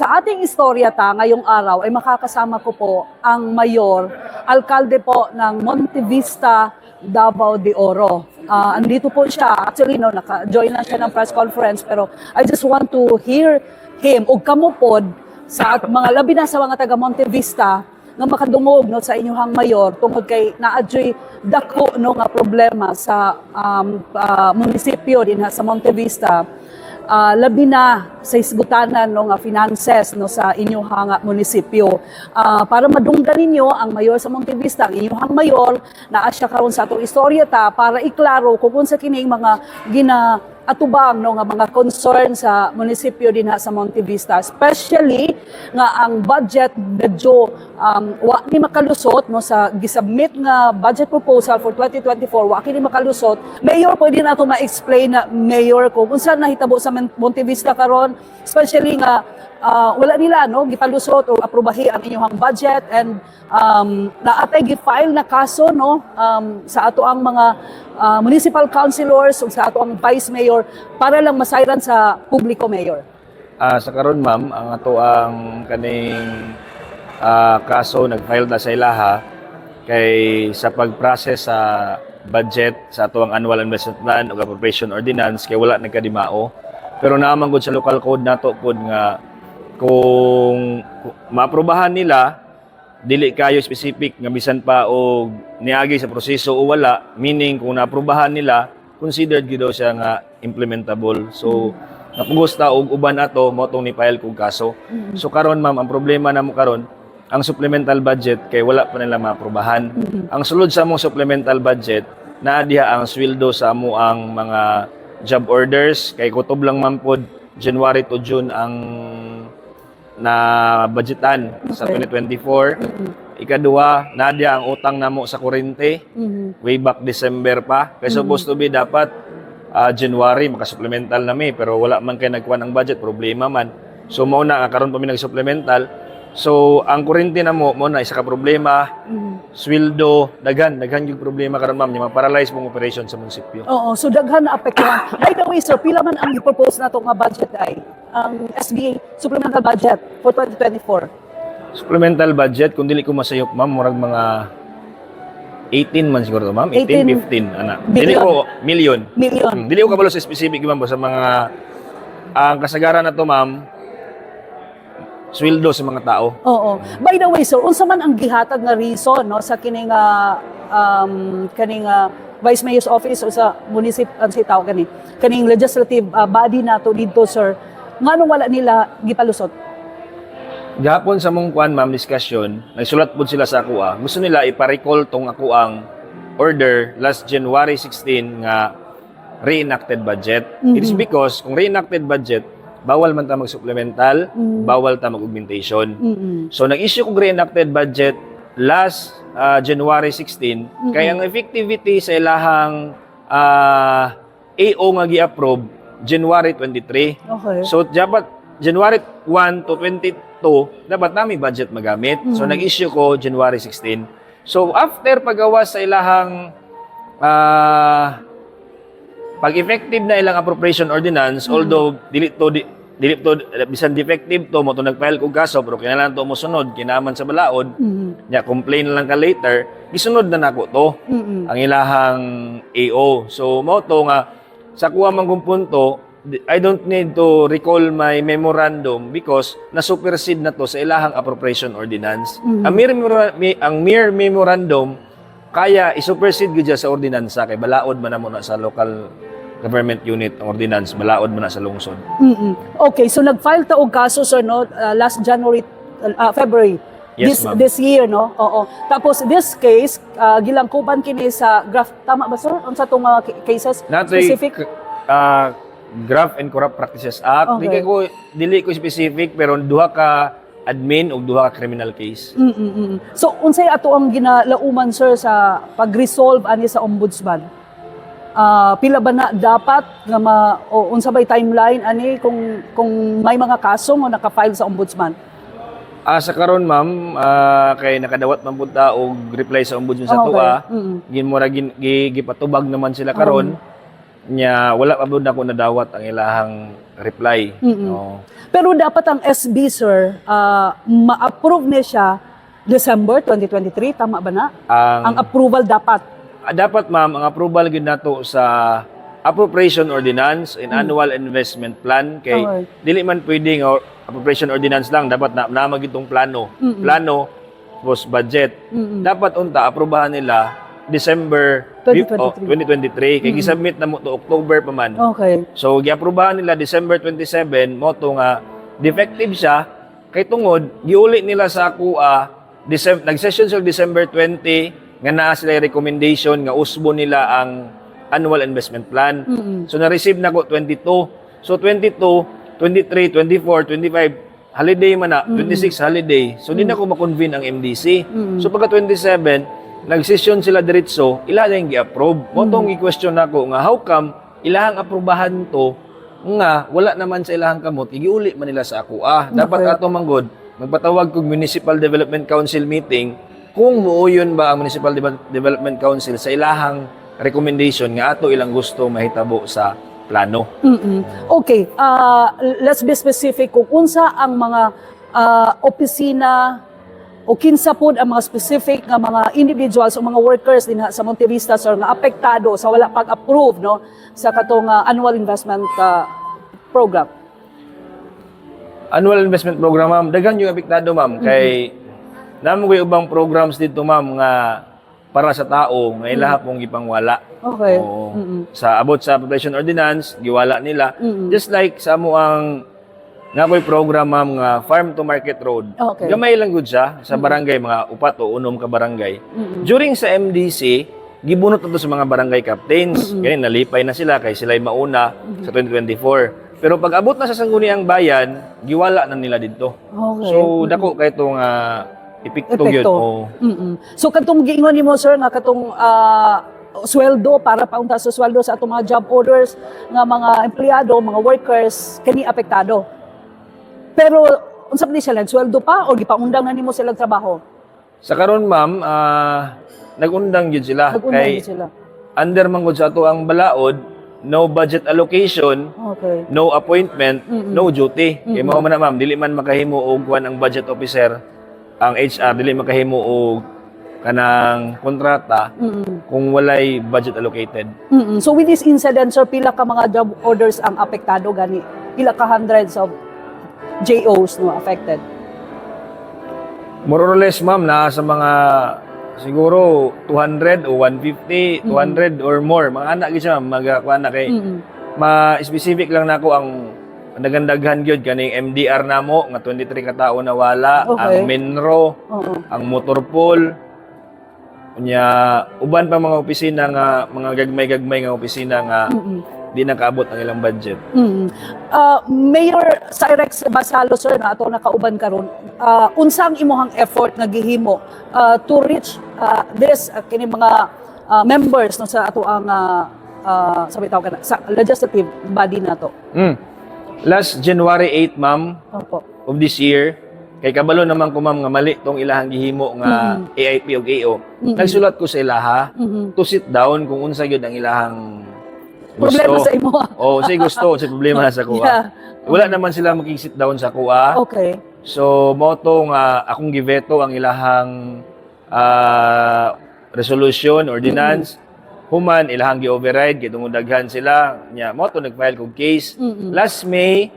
sa ating istorya ngayong araw ay makakasama ko po ang mayor, alkalde po ng Monte Vista, Davao de Oro. Andito po siya, actually naka-join na siya ng press conference, pero I just want to hear him ug kamupod sa mga labi na sa mga taga Monte Vista nga makadungog sa inyong mayor tungkol kay naadyoy dako nga problema sa munisipyo din sa Monte Vista. Labi na sa isgutanan nga finances sa inyong munisipyo. Para madunggan ninyo ang mayor sa Monte Vista, ang inyong mayor na asya karon sa atong istorya para iklaro kung unsa kining mga ginaatubang nga mga concern sa munisipyo din sa Monte Vista, especially nga ang budget medyo wa ni makalusot sa gisubmit nga budget proposal for 2024, wa kini makalusot. Mayor, pwede na ito ma-explain na mayor kung unsa nahitabo sa Monte Vista karon, especially nga wala nila gipalusot o aprobahi ang inyong budget, and naatay gi-file na kaso sa ato ang mga municipal councilors o sa ato ang vice mayor para lang masayran sa publiko, mayor. Sa karon ma'am, ang ato ang kaning kaso nag-file na sa ilaha kay sa pag-process sa budget sa ato ang annual investment plan o appropriation ordinance kay wala nagkadimao. Pero naman gud sa local code nato pod nga kung maaprobahan nila dili kayo specific nga bisan pa og niagi sa proseso o wala, meaning kung naaprobahan nila considered gid daw siya nga implementable. So napugos ta og uban ato mo tong ni-file kog kaso. So karon ma'am, ang problema namo karon ang supplemental budget kay wala pa nila maaprobahan. Ang sulod sa among supplemental budget naa diha ang sweldo sa amo ang mga job orders kay kutob lang man pod January to June ang na budgetan sa 2024. Ikaduha, nadya ang utang namo sa kuryente way back December pa. Kaya supposed to be dapat January makasupplemental na may, pero wala man kay nagkuha ng budget, problema man. So mauna karon pa mi nag-supplemental. So ang kuryente namo mo na isa ka problema, sweldo daghan yung problema karon ma'am, yung paralyze mong operation sa munisipyo. Oo, so daghan na apektuhan. By the way, sir, pila man ang i-propose nato nga budget ay ang SBA supplemental budget for 2024? Supplemental budget, kung dili ko masayop ma'am, murag mga 18 man siguro to ma'am, 18, 15 ana. Dili ko million. Dili ko kabalo sa specific ma'am sa mga ang kasagaran na to ma'am, sweldo sa mga tao. Oo. By the way, sir, unsa man ang gihatag nga reason sa kining Vice Mayor's Office o sa tao kaning legislative body nato dito, sir, nganong wala nila gipalusot? Gahapon sa mong kuan ma'am discussion, nagsulat pud sila sa ako gusto nila ipa-recall tong ako ang order last January 16 nga reenacted budget. It is because kung reenacted budget, bawal man ta mag-supplemental, bawal ta mag-augmentation. So nag-issue kong reenacted budget last January 16, kaya ang effectivity sa ilahang AO nga gi-approve January 23. Okay. So dapat January 1 to 22 dapat nami budget magamit. So nag-issue ko January 16. So after pagawas sa ilahang pag-effective na ilang appropriation ordinance, although dili to bisan defective to mo to nag-file kog kaso, pero kinahanglan to mo sunod kinaman sa balaod, nya complain lang ka later, gisunod na nako to ang ilahang AO. So mo to nga sa kuha man kong punto, I don't need to recall my memorandum because na-supersede na to sa ilahang appropriation ordinance. Ang mere memorandum kaya i-supersede gid sa ordinansa kay balaod man na mo na sa local government unit ang ordinance, balaod man na sa lungsod. Okay, so nag-file ta og kaso, sir, last February. Yes, this year, no? Oo. Tapos this case gilangkuban kini sa graft, tama ba, sir? Unsa tong cases specific? Graft and Corrupt Practices Act. Okay. Dili ko specific pero duha ka admin o duha ka criminal case. So unsay ato ang ginalauman, sir, sa pag-resolve ani sa ombudsman? Pila ba na dapat nga unsa bay timeline ani kung may mga kaso nga naka-file sa ombudsman? Sa karon ma'am, kay nakadawat man pud ta og reply sa ombudsman sa tuwa. Gipatubag naman sila karon. nya wala pa bud ako nadawat ang ilahang reply. No. Pero dapat ang SB, sir, ma-approve niya siya December 2023, tama ba na? Ang approval dapat. Dapat ma'am, ang approval gid nato sa appropriation ordinance and annual investment plan kay Okay. dili man pwedeng appropriation ordinance lang, dapat na magitong plano. Plano plus budget. Dapat unta aprobahan nila December 2023 kay gi-submit na mo to October pa man. Okay. So giaprobahan nila December 27 mo to nga defective siya kay tungod giuli nila sa kuha nag-session sa December 20 nga naa sila yung recommendation nga usbo nila ang annual investment plan. So na-receive na ko 22. So 22, 23, 24, 25 holiday man na, 26 holiday. So di na ko ma-convene ang MDC. So pagka 27 nag-session sila diretso, ila na yung gi-approve. Motong i-question nako nga how come ilahang aprobahan to nga wala naman sa ilahang kamot igiuli man nila sa ako. Dapat ato manggod magpatawag kog Municipal Development Council meeting kung muuyon ba ang Municipal Development Council sa ilahang recommendation nga ato ilang gusto mahitabo sa plano. Okay, let's be specific kung unsa ang mga opisina o kinsa pod ang mga specific nga mga individuals o mga workers din sa Monte Vista sir nga apektado sa wala pag-approve no sa katong annual investment program. Annual investment program ma'am, daghan yung apektado ma'am kay namo koy ubang programs dito ma'am nga para sa tao nga ilaha pong gipangwala. Okay. Oo. Sa abot sa population ordinance giwala nila. Just like sa amo ang nga koy program ma'am nga farm to market road. Okay. Gamay lang gud siya sa barangay mga upat o unom ka barangay. During sa MDC gibunot to sa mga barangay captains. Kaya nalipay na sila kay sila'y mauna sa 2024. Pero pag abot na sa sangguniang bayan, giwala na nila dito. Okay. So dako kay itong epekto yun. Oh. So katong giingon nimo sir nga katong sweldo para paunta sa sweldo sa atong mga job orders nga mga empleyado, mga workers kani apektado. Pero unsa pa ni sila sweldo pa o gipaundang na nimo sila trabaho? Sa karon ma'am, nagundang gyud sila Nag-undang kay gyud sila. under man gud sa ato ang balaod, no budget allocation, Okay. no appointment, no duty. Kay mao man na ma'am, dili man makahimo og kuan ang budget officer, ang HR dili makahimo og kanang kontrata kung walay budget allocated. So with this incident sir pila ka mga job orders ang apektado gani? Pila ka hundreds of JOs no affected? More or less ma'am na sa mga siguro 200 o 150, 200 or more. Mga anak gyud siya magakuan na kay ma-specific lang nako ang nagandaghan gyud kaning MDR namo nga 23 ka tawo nawala, Okay. ang Menro, ang Motorpool, unya uban pa mga opisina nga mga gagmay-gagmay nga opisina nga di nakaabot ang ilang budget. Mayor Cyrex Basalo sir na ato nakauban karon. Unsang imuhang effort nga gihimo to reach this kini mga members no sa ato ang sabi tawag kana sa legislative body nato. Last January 8 ma'am Opo. of this year, kay kabalo naman ko ma'am nga mali tong ilahang gihimo nga AIP ug AO. Nagsulat ko sa ilaha to sit down kung unsa gyud ang ilahang gusto. Problema sa imo. Oh, say gusto, say problema na sa kuha. Yeah. Wala naman sila mag-sit down sa kuha. Okay. So, moto nga akong giveto ang ilahang resolution, ordinance. Human, ilahang gi-override, gitungod daghan sila. Nya, moto nag-file kog case. Last May,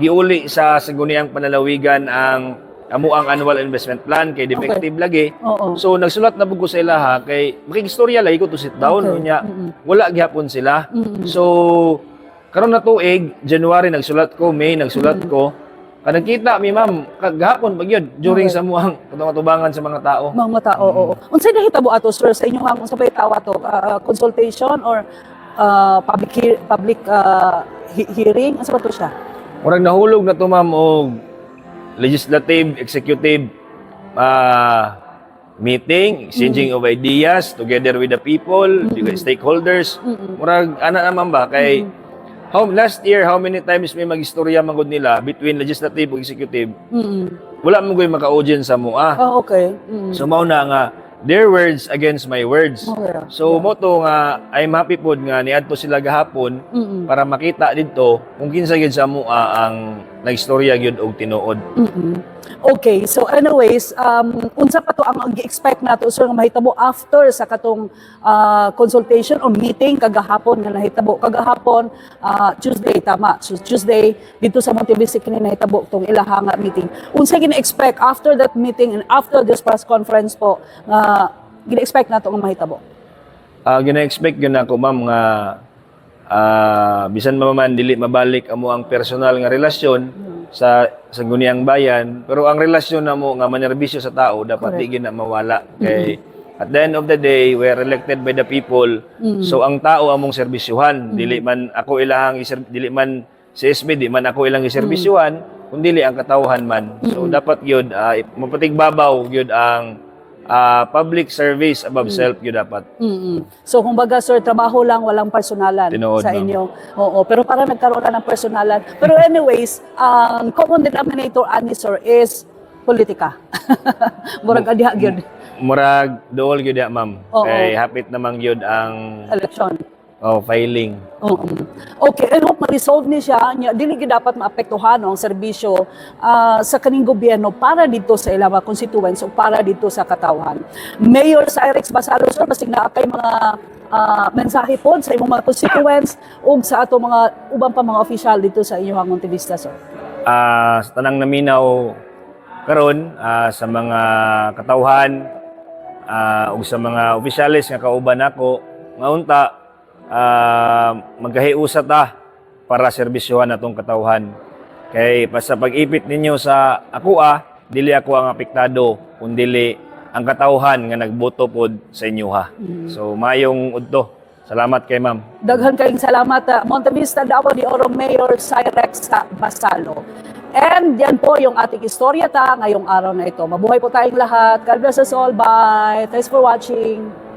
giuli sa Sangguniang Panalawigan ang amo ang annual investment plan kay defective lagi. Oo. So nagsulat na bugo sa ilaha kay makikistorya lagi ko to sit down nya wala gyapon sila. So karon na tuig January nagsulat ko, May nagsulat ko. Kanang kita mi ma'am kagahapon pagyud during sa muang katubangan sa mga tao. Mga tao, oo. Unsay nahitabo ato sir sa inyong unsa pa tawa to consultation or public hearing unsa ba to siya? Murag nahulog na to ma'am og legislative, executive meeting, exchanging of ideas together with the people, the stakeholders. Murag ana naman ba kay last year how many times may magistorya magud nila between legislative ug executive. Wala man goy maka-audience sa mua. Oh, okay. So mao na nga their words against my words. Okay. So mo to nga I'm happy pod nga niadto sila gahapon para makita didto kung kinsa gyud sa mua ang nagstorya gyud og tinuod. Okay, so anyways, unsa pa to ang gi-expect nato sir nga mahitabo after sa katong consultation or meeting kagahapon nga nahitabo kagahapon Tuesday tama. So Tuesday dito sa Montevista kini nahitabo tong ilaha nga meeting. Unsa gina-expect after that meeting and after this press conference po nga gina-expect nato nga mahitabo? Gina-expect gyud nako ma'am nga bisan man dili mabalik amo ang personal nga relasyon sa guniang bayan, pero ang relasyon namo nga manerbisyo sa tao dapat di gyud na mawala kay at the end of the day we are elected by the people. So ang tao among serbisyuhan, dili man ako ilahang dili man si SB di man ako ilang iserbisyuhan kun dili ang katawhan man. So dapat gyud mapatigbabaw gyud ang public service above self gyud dapat. So kumbaga sir, trabaho lang, walang personalan Tinuod, sa ma'am. inyo. Oo, pero para nagkaroon na ng personalan. Pero anyways, ang common denominator ani sir is politika. Murag adiha gyud Murag dool gyud ya ma'am. Oo. Kay hapit namang gyud ang election. filing. Oo. Okay, and hope ma-resolve ni siya, dili gyud dapat maapektuhan ang serbisyo sa kaning gobyerno para dito sa ilang mga constituents o para dito sa katawhan. Mayor Cyrix Basalo sir, basig na kay mga mensahe po sa imong mga constituents ug sa ato mga ubang pa mga official dito sa inyong Montevista sir. Sa tanang naminaw karon sa mga katawhan ug sa mga opisyalis nga kauban nako nga unta magkahiusa ta para serbisyohan atong katawhan. Kay sa pag-ipit ninyo sa akoa, dili ako ang apektado, kundi ang katawhan nga nagboto pod sa inyo ha. So mayong udto. Salamat kay ma'am. Daghan kayong salamat Montevista Davao de Oro Mayor Cyrix Basalo. And yan po yung ating istorya ngayong araw na ito. Mabuhay po tayong lahat. God bless us all. Bye. Thanks for watching.